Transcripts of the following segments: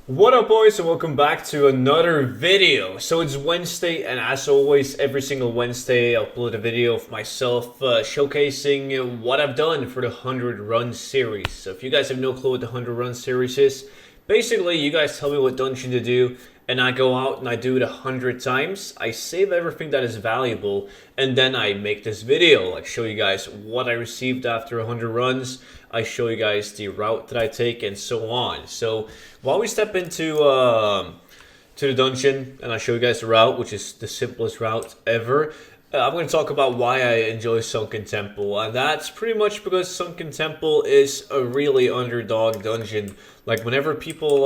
What up, boys, and welcome back to another video. So it's Wednesday, and as always, every single Wednesday I upload a video of myself showcasing what I've done for the 100 run series. So if you guys have no clue what the 100 run series is, basically you guys tell me what dungeon to do, and I go out and I do it 100 times. I save everything that is valuable, and then I make this video, like show you guys what I received after 100 runs. I show you guys the route that I take and so on. So while we step into to the dungeon and I show you guys the route, which is the simplest route ever, I'm going to talk about why I enjoy Sunken Temple, and that's pretty much because Sunken Temple is a really underdog dungeon. Like whenever people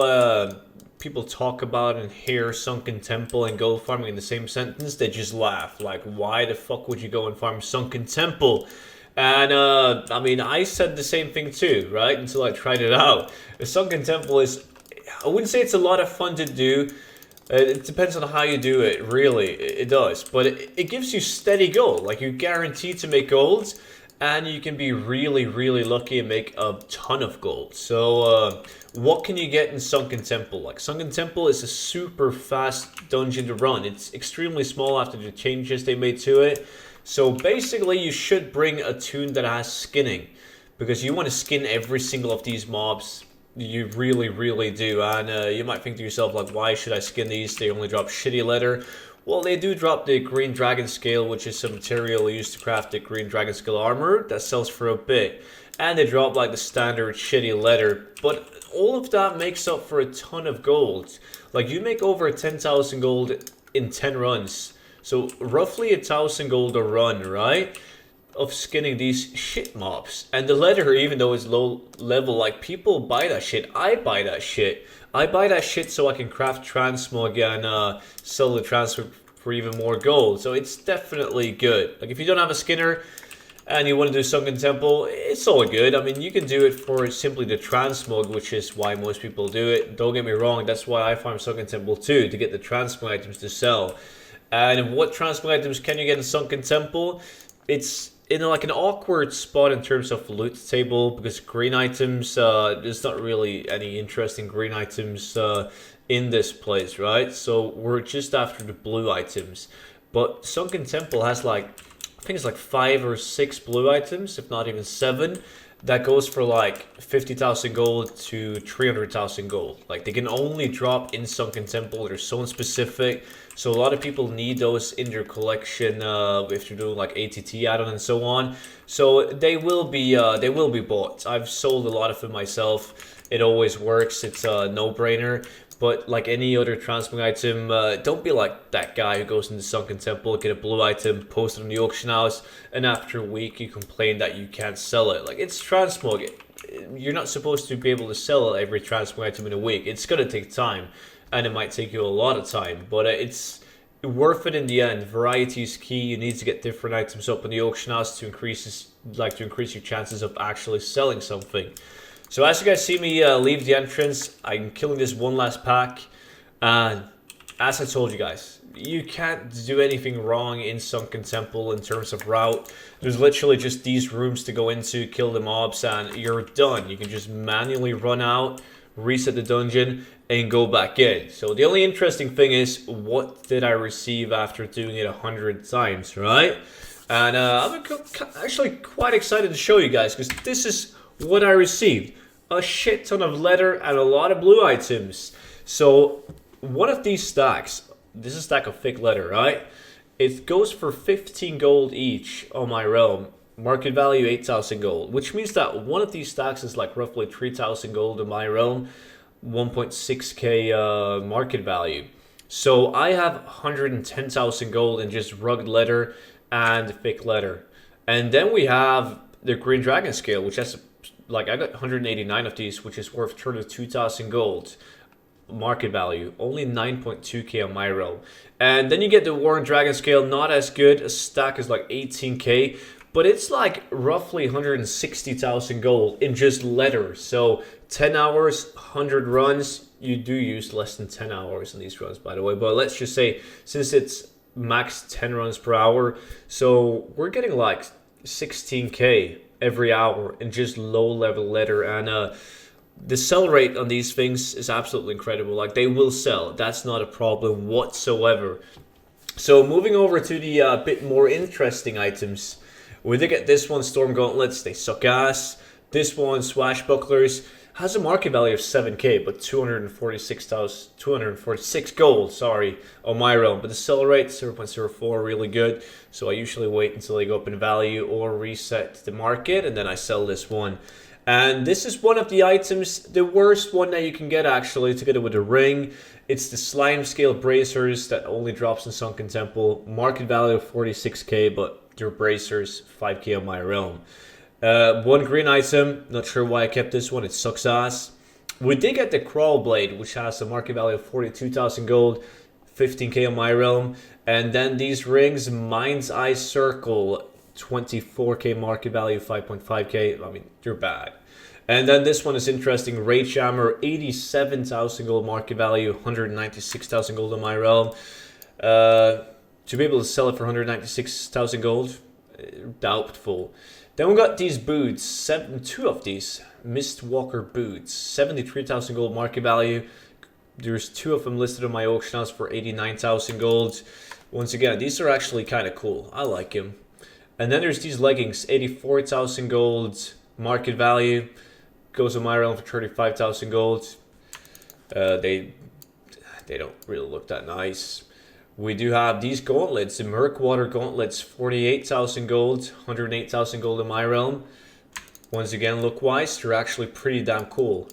talk about and hear Sunken Temple and gold farming in the same sentence, they just laugh. Like, why the fuck would you go and farm Sunken Temple? And I mean, I said the same thing too, right? Until I tried it out. The Sunken Temple is, I wouldn't say it's a lot of fun to do. It depends on how you do it, really. It does. But it gives you steady gold. Like, you're guaranteed to make gold. And you can be really, really lucky and make a ton of gold. So, what can you get in Sunken Temple? Like, Sunken Temple is a super fast dungeon to run. It's extremely small after the changes they made to it. So basically, you should bring a toon that has skinning, because you want to skin every single of these mobs. You really, really do. And you might think to yourself, like, why should I skin these? They only drop shitty leather. Well, they do drop the green dragon scale, which is some material used to craft the green dragon scale armor that sells for a bit. And they drop like the standard shitty leather. But all of that makes up for a ton of gold. Like, you make over 10,000 gold in 10 runs. So roughly 1,000 gold a run, right? Of skinning these shit mobs. And the leather, even though it's low level, like, people buy that shit. I buy that shit. I buy that shit so I can craft transmog and sell the transmog for even more gold. So it's definitely good. Like, if you don't have a skinner and you want to do Sunken Temple, it's all good. I mean, you can do it for simply the transmog, which is why most people do it. Don't get me wrong, that's why I farm Sunken Temple too, to get the transmog items to sell. And what transmog items can you get in Sunken Temple? It's in like an awkward spot in terms of loot table, because green items, there's not really any interesting green items in this place, right? So we're just after the blue items. But Sunken Temple has like, I think it's like 5 or 6 blue items, if not even 7. That goes for like 50,000 gold to 300,000 gold. Like, they can only drop in Sunken Temple. They're so specific. So a lot of people need those in their collection if you're doing like ATT add-on and so on. So they will be bought. I've sold a lot of them myself. It always works. It's a no-brainer. But like any other transmog item, don't be like that guy who goes into Sunken Temple, get a blue item, post it on the auction house, and after a week you complain that you can't sell it. Like, it's transmog. You're not supposed to be able to sell every transmog item in a week. It's gonna take time, and it might take you a lot of time, but it's worth it in the end. Variety is key. You need to get different items up in the auction house to increase your chances of actually selling something. So as you guys see me leave the entrance, I'm killing this one last pack. And as I told you guys, you can't do anything wrong in Sunken Temple in terms of route. There's literally just these rooms to go into, kill the mobs, and you're done. You can just manually run out, reset the dungeon, and go back in. So the only interesting thing is, what did I receive after doing it 100 times, right? And I'm actually quite excited to show you guys, because this is what I received. A shit ton of leather and a lot of blue items. So one of these stacks, this is a stack of thick leather, right? It goes for 15 gold each on my realm. Market value 8,000 gold, which means that one of these stacks is like roughly 3,000 gold in my realm, 1.6k market value. So I have 110,000 gold in just rugged leather and thick leather. And then we have the green dragon scale, which has, like, I got 189 of these, which is worth 32,000 gold market value, only 9.2k on my realm. And then you get the Warren Dragon scale, not as good. A stack is like 18k, but it's like roughly 160,000 gold in just leather. So 10 hours, 100 runs. You do use less than 10 hours in these runs, by the way, but let's just say, since it's max 10 runs per hour, so we're getting like 16k every hour in just low level leather. And the sell rate on these things is absolutely incredible. Like, they will sell. That's not a problem whatsoever. So moving over to the bit more interesting items. We did get this one, Storm Gauntlets. They suck ass. This one, Swashbucklers, has a market value of 7k, but 246 gold, sorry, on my realm. But the sell rate, 0.04, really good. So I usually wait until they go up in value or reset the market, and then I sell this one. And this is one of the items, the worst one that you can get actually, together with the ring. It's the Slime Scale Bracers that only drops in Sunken Temple. Market value of 46k, but they're bracers, 5k on my realm. One green item, not sure why I kept this one, it sucks ass. We did get the Crawl Blade, which has a market value of 42,000 gold, 15k on my realm. And then these rings, Mind's Eye Circle, 24k market value, 5.5k. I mean, they're bad. And then this one is interesting, Rage Hammer, 87,000 gold market value, 196,000 gold on my realm. To be able to sell it for 196,000 gold, doubtful. Then we got these boots, two of these Mistwalker boots, 73,000 gold market value. There's two of them listed on my auction house for 89,000 gold. Once again, these are actually kind of cool. I like them. And then there's these leggings, 84,000 gold market value. Goes on my realm for 35,000 gold. They don't really look that nice. We do have these gauntlets, the Murkwater gauntlets, 48,000 gold, 108,000 gold in my realm. Once again, look-wise, they're actually pretty damn cool.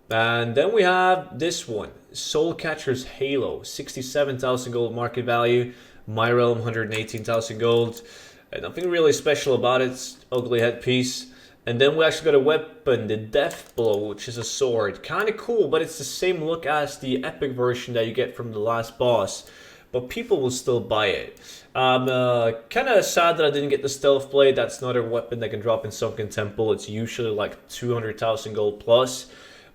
And then we have this one, Soul Catcher's Halo, 67,000 gold market value. My realm, 118,000 gold. And nothing really special about it, it's ugly headpiece. And then we actually got a weapon, the Death Blow, which is a sword. Kind of cool, but it's the same look as the epic version that you get from the last boss. But people will still buy it. I'm kind of sad that I didn't get the Stealth Blade. That's not a weapon that can drop in Sunken Temple. It's usually like 200,000 gold plus.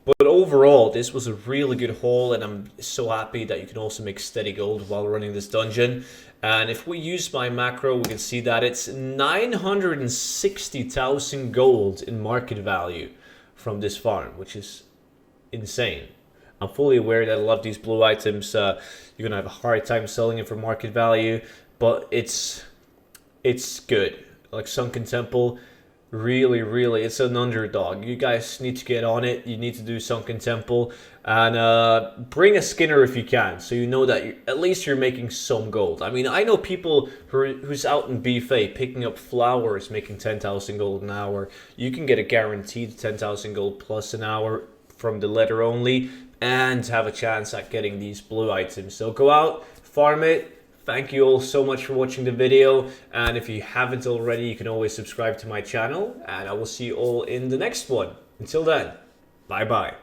But overall, this was a really good haul, and I'm so happy that you can also make steady gold while running this dungeon. And if we use my macro, we can see that it's 960,000 gold in market value from this farm, which is insane. I'm fully aware that a lot of these blue items, you're going to have a hard time selling it for market value, but it's good. Like Sunken Temple, really, it's an underdog. You guys need to get on it. You need to do Sunken Temple, and bring a Skinner if you can, so you know that at least you're making some gold. I mean, I know people who's out in BFA picking up flowers, making 10,000 gold an hour. You can get a guaranteed 10,000 gold plus an hour from the letter only, and have a chance at getting these blue items. So go out, farm it. Thank you all so much for watching the video, and if you haven't already, you can always subscribe to my channel, and I will see you all in the next one. Until then, bye bye.